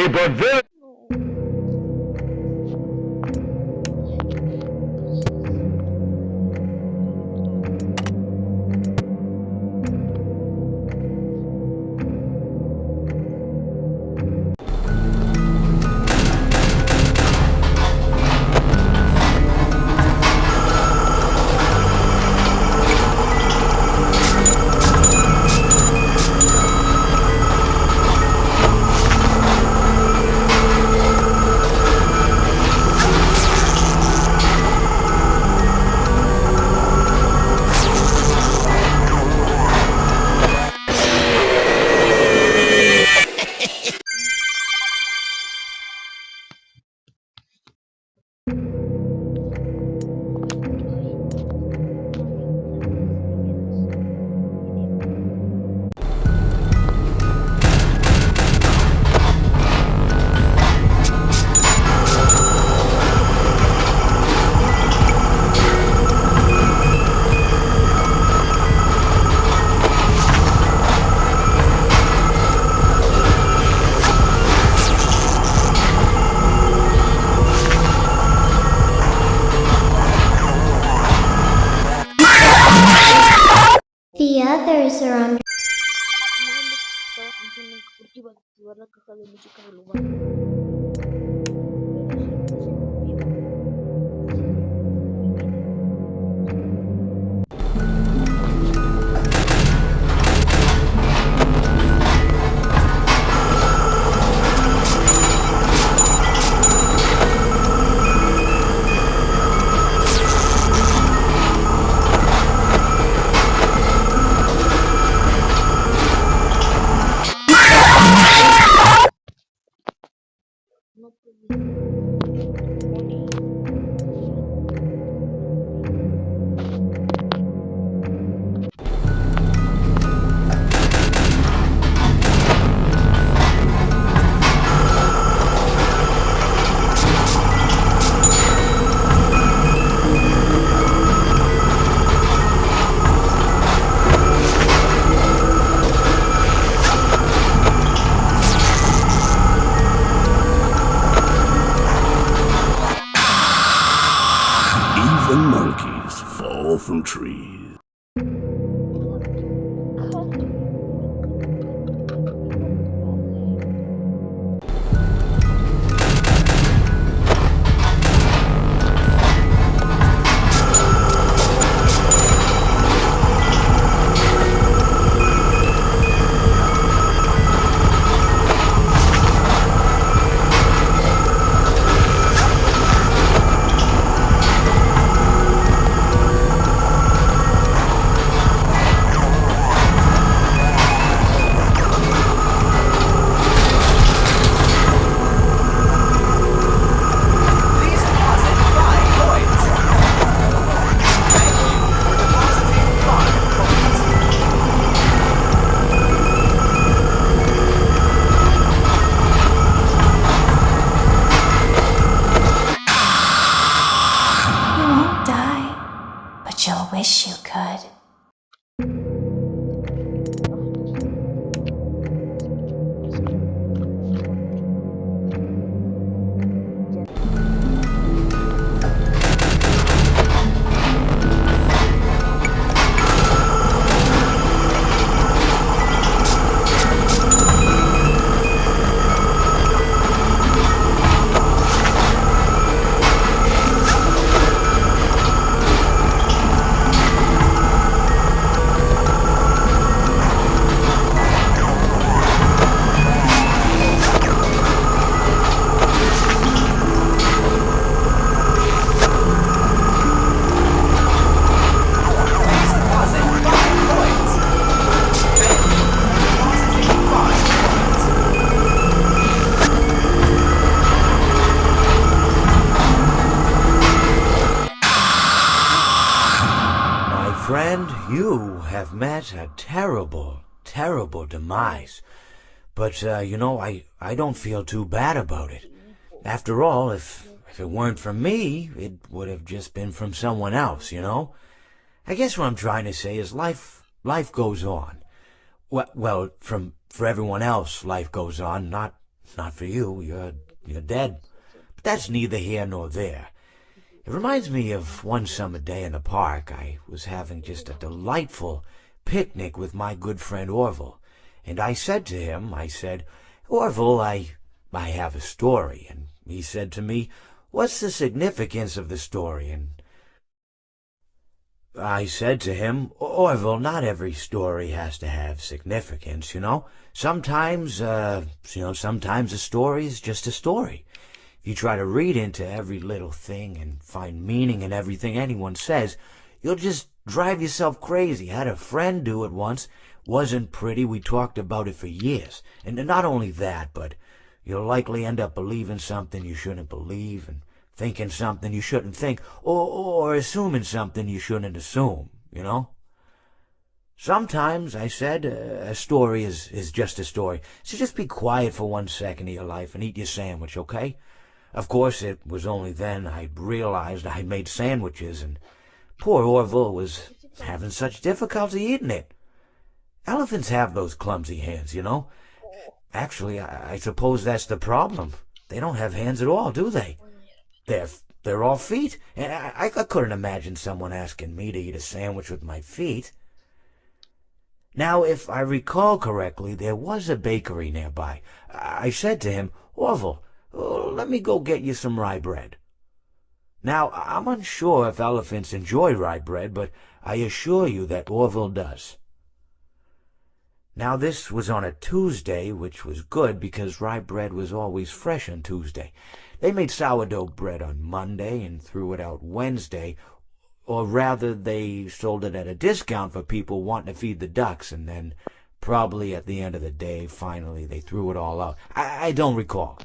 funny, but very... The others are on. Even monkeys fall from trees. You'll wish you could. Friend, you have met a terrible, terrible demise. But, I don't feel too bad about it. After all, if it weren't from me, it would have just been from someone else, I guess what I'm trying to say is life goes on. Well, for everyone else, life goes on, not not for you. You're dead. But that's neither here nor there. It reminds me of one summer day in the park. I was having just a delightful picnic with my good friend Orville. And I said to him, Orville, I have a story. And he said to me, what's the significance of the story? And I said to him, Orville, not every story has to have significance, Sometimes a story is just a story. If you try to read into every little thing and find meaning in everything anyone says, you'll just drive yourself crazy. I had a friend do it once. Wasn't pretty. We talked about it for years. And not only that, but you'll likely end up believing something you shouldn't believe and thinking something you shouldn't think, or assuming something you shouldn't assume, Sometimes, I said, a story is just a story. So just be quiet for 1 second of your life and eat your sandwich, okay? Of course, it was only then I realized I made sandwiches, and poor Orville was having such difficulty eating it. Elephants have those clumsy hands, Actually, I suppose that's the problem. They don't have hands at all, do they? They're all feet, and I couldn't imagine someone asking me to eat a sandwich with my feet. Now, if I recall correctly, there was a bakery nearby. I said to him, Orville, let me go get you some rye bread. Now, I'm unsure if elephants enjoy rye bread, but I assure you that Orville does. Now, this was on a Tuesday, which was good because rye bread was always fresh on Tuesday. They made sourdough bread on Monday and threw it out Wednesday, or rather they sold it at a discount for people wanting to feed the ducks, and then probably at the end of the day, finally, they threw it all out. I don't recall.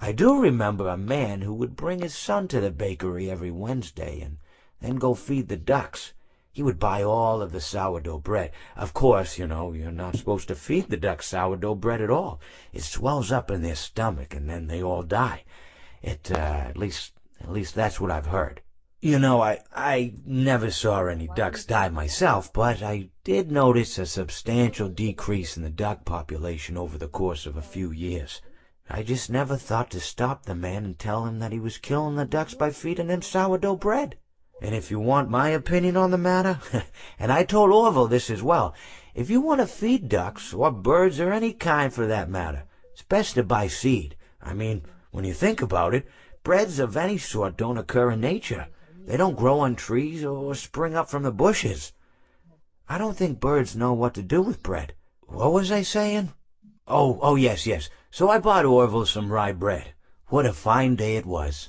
I do remember a man who would bring his son to the bakery every Wednesday and then go feed the ducks. He would buy all of the sourdough bread. Of course, you're not supposed to feed the ducks sourdough bread at all. It swells up in their stomach and then they all die. At least that's what I've heard. I never saw any ducks die myself, but I did notice a substantial decrease in the duck population over the course of a few years. I just never thought to stop the man and tell him that he was killing the ducks by feeding them sourdough bread. And if you want my opinion on the matter, and I told Orville this as well, if you want to feed ducks, or birds, or any kind for that matter, it's best to buy seed. I mean, when you think about it, breads of any sort don't occur in nature. They don't grow on trees or spring up from the bushes. I don't think birds know what to do with bread. What was I saying? Oh, yes. So I bought Orville some rye bread. What a fine day it was.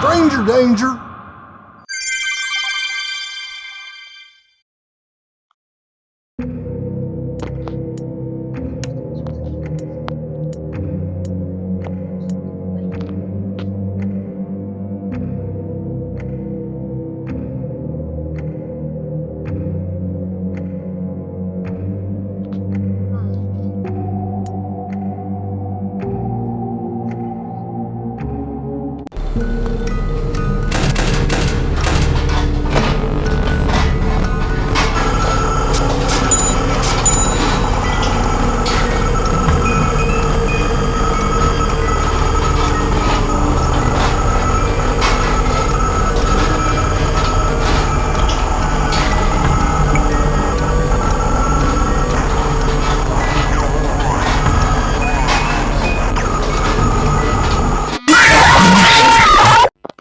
stranger danger.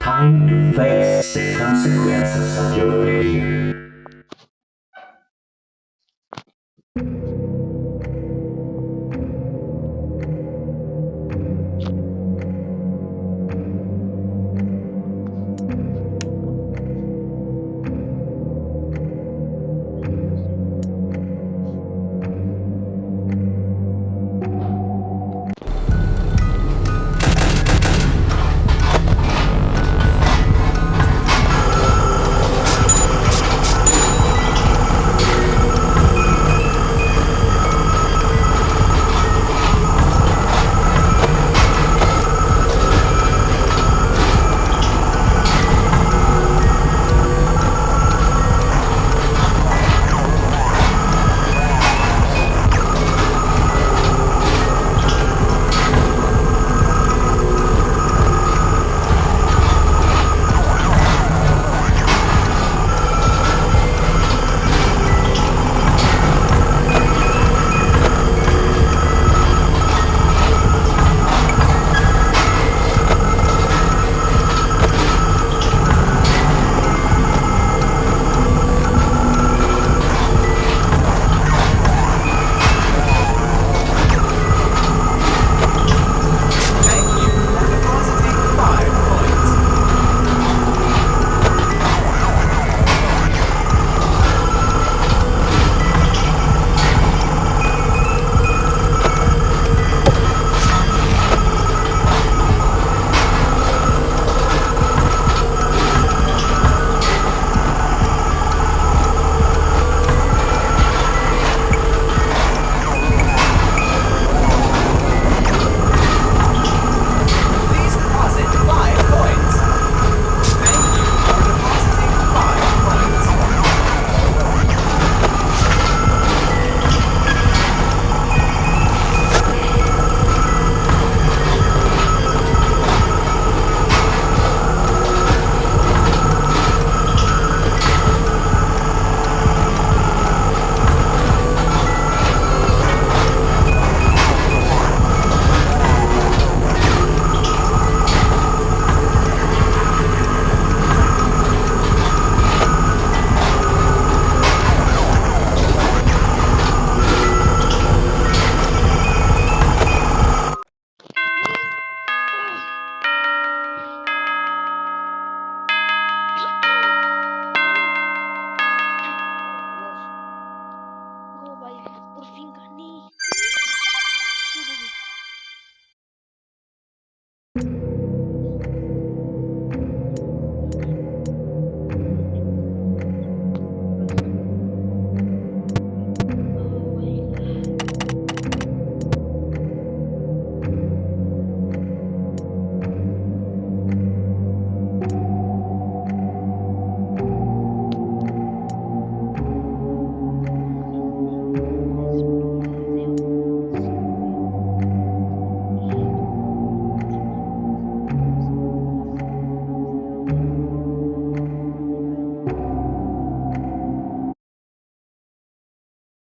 Time to face the consequences of your behavior.